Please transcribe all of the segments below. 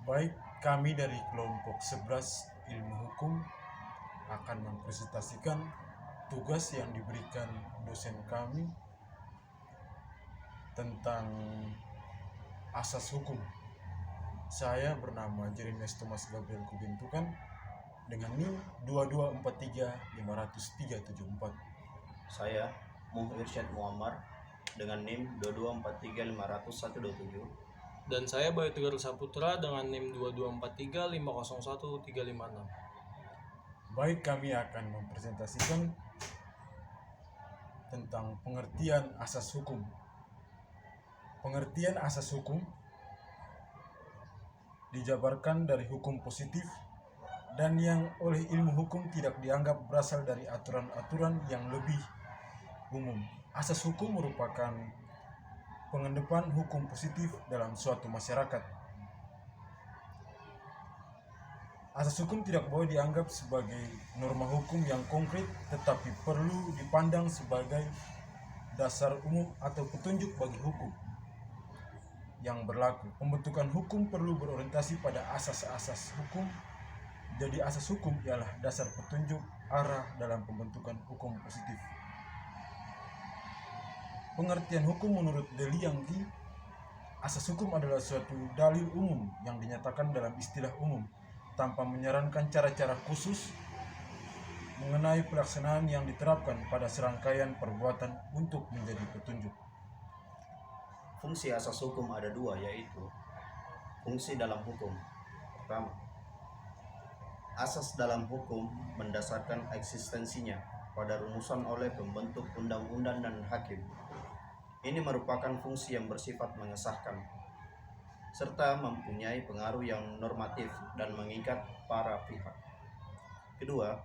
Baik, kami dari kelompok 11 Ilmu Hukum akan mempresentasikan tugas yang diberikan dosen kami tentang asas hukum. Saya bernama Jeremias Thomas Gabriel Kubentukan dengan NIM 22435374. Saya Muh Irsyad Muammar dengan NIM 22435127. Dan saya Bayu Tegar Saputra dengan NIM 2243501356. Baik, kami akan mempresentasikan tentang pengertian asas hukum. Pengertian asas hukum dijabarkan dari hukum positif dan yang oleh ilmu hukum tidak dianggap berasal dari aturan-aturan yang lebih umum. Asas hukum merupakan pengendepan hukum positif dalam suatu masyarakat. Asas hukum tidak boleh dianggap sebagai norma hukum yang konkret, tetapi perlu dipandang sebagai dasar umum atau petunjuk bagi hukum yang berlaku. Pembentukan hukum perlu berorientasi pada asas-asas hukum. Jadi asas hukum ialah dasar petunjuk arah dalam pembentukan hukum positif. Pengertian hukum menurut De Liangki, asas hukum adalah suatu dalil umum yang dinyatakan dalam istilah umum tanpa menyarankan cara-cara khusus mengenai pelaksanaan yang diterapkan pada serangkaian perbuatan untuk menjadi petunjuk. Fungsi asas hukum ada dua, yaitu fungsi dalam hukum. Pertama, asas dalam hukum mendasarkan eksistensinya pada rumusan oleh pembentuk undang-undang dan hakim. Ini merupakan fungsi yang bersifat mengesahkan serta mempunyai pengaruh yang normatif dan mengikat para pihak. Kedua,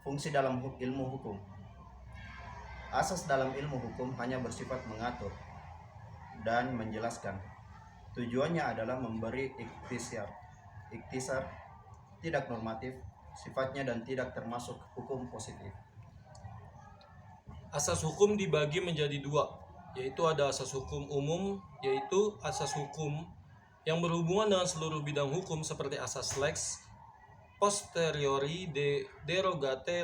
fungsi dalam ilmu hukum. Asas dalam ilmu hukum hanya bersifat mengatur dan menjelaskan. Tujuannya adalah memberi iktisar tidak normatif sifatnya dan tidak termasuk hukum positif. Asas hukum dibagi menjadi dua, yaitu ada asas hukum umum, yaitu asas hukum yang berhubungan dengan seluruh bidang hukum seperti asas lex posteriori derogate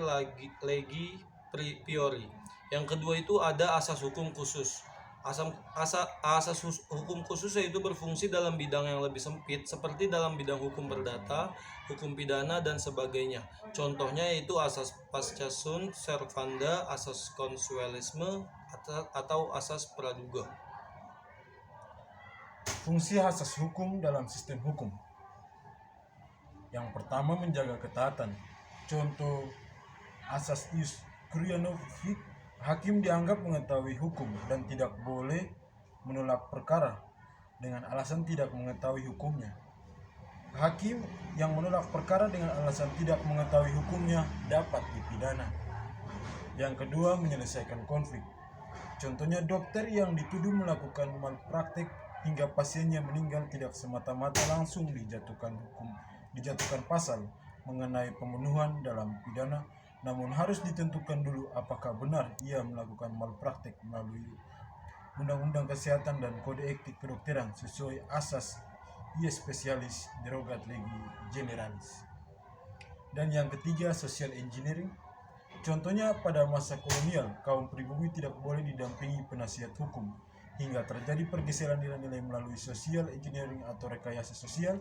legi priori. Yang kedua itu ada asas hukum khusus. Asas hukum khusus yaitu berfungsi dalam bidang yang lebih sempit seperti dalam bidang hukum perdata, hukum pidana dan sebagainya. Contohnya yaitu asas pasca sunt servanda, asas konsuelisme atau asas praduga. Fungsi asas hukum dalam sistem hukum. Yang pertama, menjaga ketaatan. Contoh asas ius curiano fit, hakim dianggap mengetahui hukum dan tidak boleh menolak perkara dengan alasan tidak mengetahui hukumnya. Hakim yang menolak perkara dengan alasan tidak mengetahui hukumnya dapat dipidana. Yang kedua, menyelesaikan konflik. Contohnya dokter yang dituduh melakukan malpraktek hingga pasiennya meninggal tidak semata-mata langsung dijatuhkan pasal mengenai pembunuhan dalam pidana, namun harus ditentukan dulu apakah benar ia melakukan malpraktek melalui Undang-Undang Kesehatan dan Kode Etik Kedokteran sesuai asas ius specialis derogat legi generalis. Dan yang ketiga, social engineering. Contohnya pada masa kolonial, kaum pribumi tidak boleh didampingi penasihat hukum hingga terjadi pergeseran nilai-nilai melalui social engineering atau rekayasa sosial,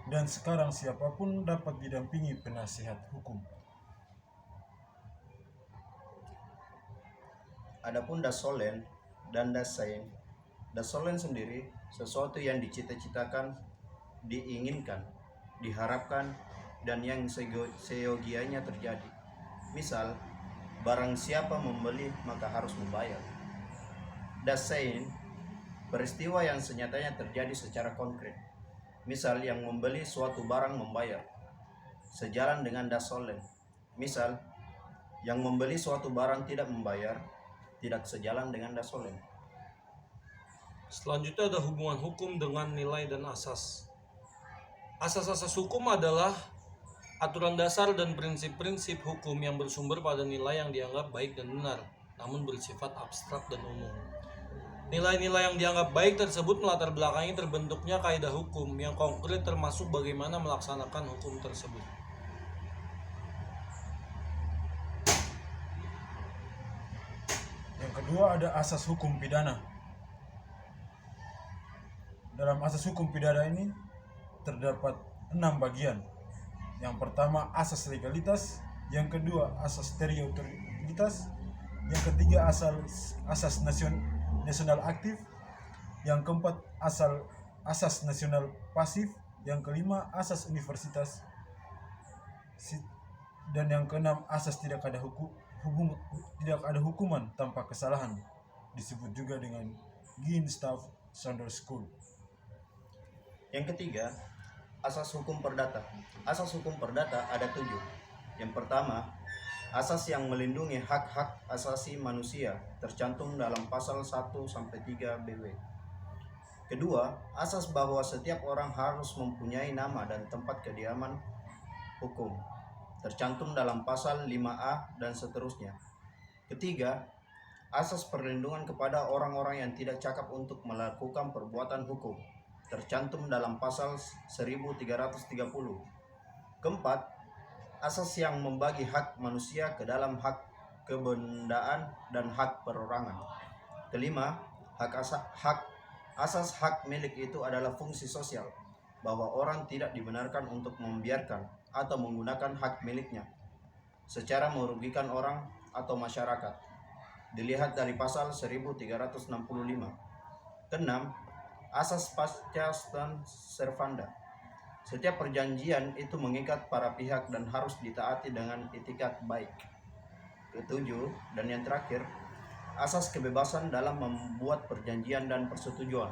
dan sekarang siapapun dapat didampingi penasihat hukum. Adapun dasolen dan dasein. Dasolen sendiri sesuatu yang dicita-citakan, diinginkan, diharapkan, dan yang seyogianya terjadi. Misal, barang siapa membeli maka harus membayar. Dasein, peristiwa yang senyatanya terjadi secara konkret. Misal, yang membeli suatu barang membayar, sejalan dengan dasolen. Misal, yang membeli suatu barang tidak membayar, tidak sejalan dengan dasolen. Selanjutnya ada hubungan hukum dengan nilai dan asas. Asas-asas hukum adalah aturan dasar dan prinsip-prinsip hukum yang bersumber pada nilai yang dianggap baik dan benar, namun bersifat abstrak dan umum. Nilai-nilai yang dianggap baik tersebut melatar belakangi terbentuknya kaidah hukum yang konkret termasuk bagaimana melaksanakan hukum tersebut. Yang kedua ada asas hukum pidana. Dalam asas hukum pidana ini terdapat 6 bagian. Yang pertama asas legalitas, yang kedua asas teritorialitas, yang ketiga asas nasional aktif, yang keempat asas nasional pasif, yang kelima asas universitas, dan yang keenam asas tidak ada hukuman tanpa kesalahan, disebut juga dengan Gustav-Sonderschule. Yang ketiga, asas hukum perdata. Asas hukum perdata ada 7. Yang pertama, asas yang melindungi hak-hak asasi manusia tercantum dalam pasal 1-3 BW. Kedua, asas bahwa setiap orang harus mempunyai nama dan tempat kediaman hukum tercantum dalam pasal 5A dan seterusnya. Ketiga, asas perlindungan kepada orang-orang yang tidak cakap untuk melakukan perbuatan hukum tercantum dalam pasal 1330. Keempat, asas yang membagi hak manusia ke dalam hak kebendaan dan hak perorangan. Kelima, asas hak milik itu adalah fungsi sosial, bahwa orang tidak dibenarkan untuk membiarkan atau menggunakan hak miliknya secara merugikan orang atau masyarakat. Dilihat dari pasal 1365. Keenam, asas pasca servanda. Setiap perjanjian itu mengikat para pihak dan harus ditaati dengan itikat baik. Ketujuh, dan yang terakhir, asas kebebasan dalam membuat perjanjian dan persetujuan.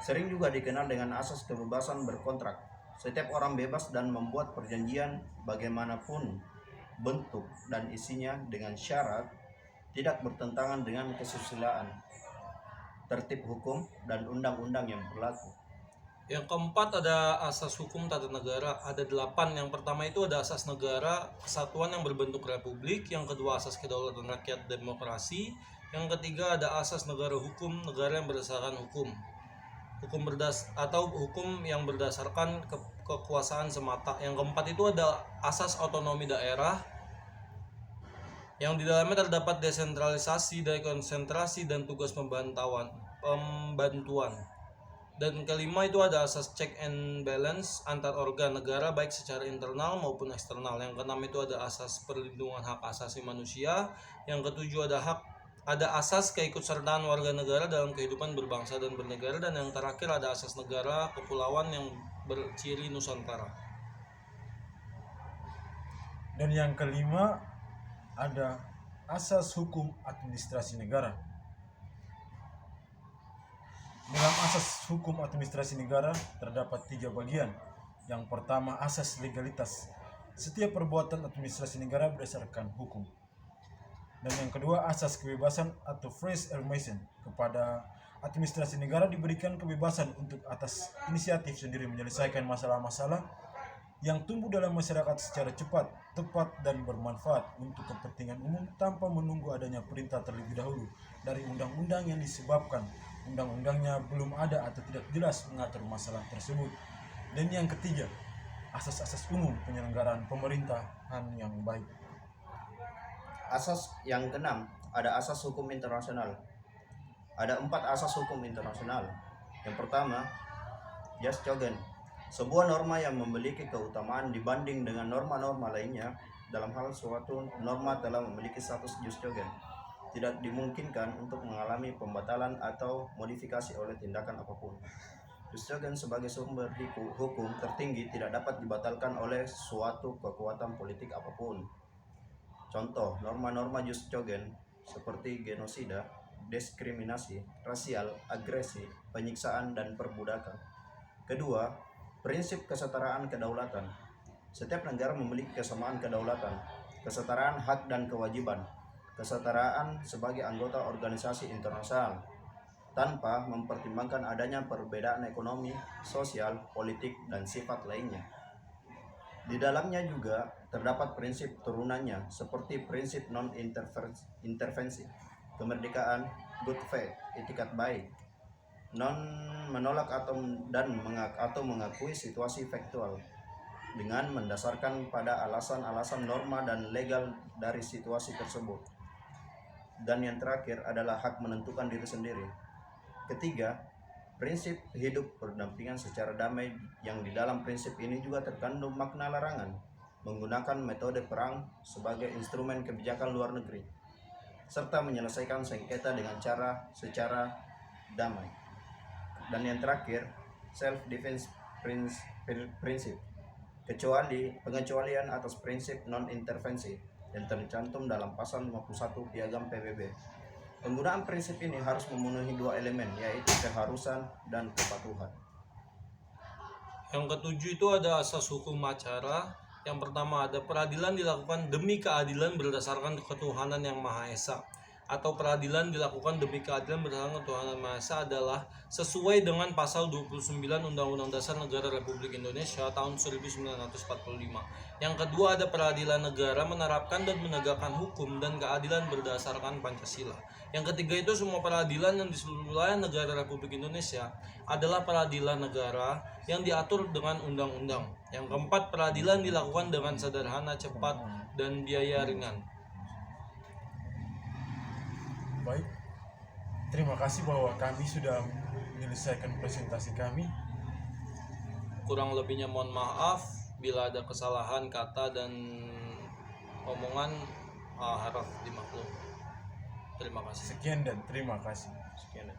Sering juga dikenal dengan asas kebebasan berkontrak. Setiap orang bebas dan membuat perjanjian bagaimanapun bentuk dan isinya dengan syarat tidak bertentangan dengan kesusilaan, tertib hukum, dan undang-undang yang berlaku. Yang keempat ada asas hukum tata negara, ada 8. Yang pertama itu ada asas negara kesatuan yang berbentuk republik, yang kedua asas kedaulatan rakyat demokrasi, yang ketiga ada asas negara hukum, negara yang berdasarkan hukum hukum yang berdasarkan kekuasaan semata. Yang keempat itu ada asas otonomi daerah, yang di dalamnya terdapat desentralisasi, dekonsentrasi, dan tugas pembantuan. Dan kelima itu ada asas check and balance antar organ negara baik secara internal maupun eksternal. Yang keenam itu ada asas perlindungan hak asasi manusia. Yang ketujuh ada asas keikutsertaan warga negara dalam kehidupan berbangsa dan bernegara. Dan yang terakhir ada asas negara kepulauan yang berciri Nusantara. Dan yang kelima ada asas hukum administrasi negara. Dalam asas hukum administrasi negara terdapat 3 bagian. Yang pertama asas legalitas. Setiap perbuatan administrasi negara berdasarkan hukum. Dan yang kedua asas kebebasan atau fresh information. Kepada administrasi negara diberikan kebebasan untuk atas inisiatif sendiri menyelesaikan masalah-masalah yang tumbuh dalam masyarakat secara cepat, tepat, dan bermanfaat untuk kepentingan umum tanpa menunggu adanya perintah terlebih dahulu dari undang-undang yang disebabkan undang-undangnya belum ada atau tidak jelas mengatur masalah tersebut. Dan yang ketiga, asas-asas umum penyelenggaraan pemerintahan yang baik. Asas yang keenam, ada asas hukum internasional. Ada 4 asas hukum internasional. Yang pertama, jus cogens, sebuah norma yang memiliki keutamaan dibanding dengan norma-norma lainnya. Dalam hal suatu norma telah memiliki status jus cogens, tidak dimungkinkan untuk mengalami pembatalan atau modifikasi oleh tindakan apapun. Jus cogens sebagai sumber hukum tertinggi tidak dapat dibatalkan oleh suatu kekuatan politik apapun. Contoh, norma-norma jus cogens seperti genosida, diskriminasi, rasial, agresi, penyiksaan, dan perbudakan. Kedua, prinsip kesetaraan kedaulatan. Setiap negara memiliki kesamaan kedaulatan, kesetaraan hak dan kewajiban, kesetaraan sebagai anggota organisasi internasional, tanpa mempertimbangkan adanya perbedaan ekonomi, sosial, politik, dan sifat lainnya. Di dalamnya juga terdapat prinsip turunannya seperti prinsip non-intervensi, kemerdekaan, good faith, etikat baik, non menolak atau mengakui situasi faktual dengan mendasarkan pada alasan-alasan norma dan legal dari situasi tersebut. Dan yang terakhir adalah hak menentukan diri sendiri. Ketiga, prinsip hidup berdampingan secara damai, yang di dalam prinsip ini juga terkandung makna larangan menggunakan metode perang sebagai instrumen kebijakan luar negeri, serta menyelesaikan sengketa dengan secara damai. Dan yang terakhir, self defense prinsip, pengecualian atas prinsip non intervensi yang tercantum dalam pasal 51 Piagam PBB. Penggunaan prinsip ini harus memenuhi dua elemen, yaitu keharusan dan kepatuhan. Yang ketujuh itu ada asas hukum acara. Yang pertama ada peradilan dilakukan demi keadilan berdasarkan ketuhanan yang Maha Esa, atau peradilan dilakukan demi keadilan berdasarkan ketuhanan Maha Esa adalah sesuai dengan pasal 29 Undang-Undang Dasar Negara Republik Indonesia tahun 1945. Yang kedua ada peradilan negara menerapkan dan menegakkan hukum dan keadilan berdasarkan Pancasila. Yang ketiga itu semua peradilan yang di seluruh wilayah negara Republik Indonesia adalah peradilan negara yang diatur dengan undang-undang. Yang keempat, peradilan dilakukan dengan sederhana, cepat, dan biaya ringan. Baik, terima kasih bahwa kami sudah menyelesaikan presentasi kami. Kurang lebihnya mohon maaf bila ada kesalahan kata dan omongan, harap dimaklum. Terima kasih. Sekian dan terima kasih. Sekian.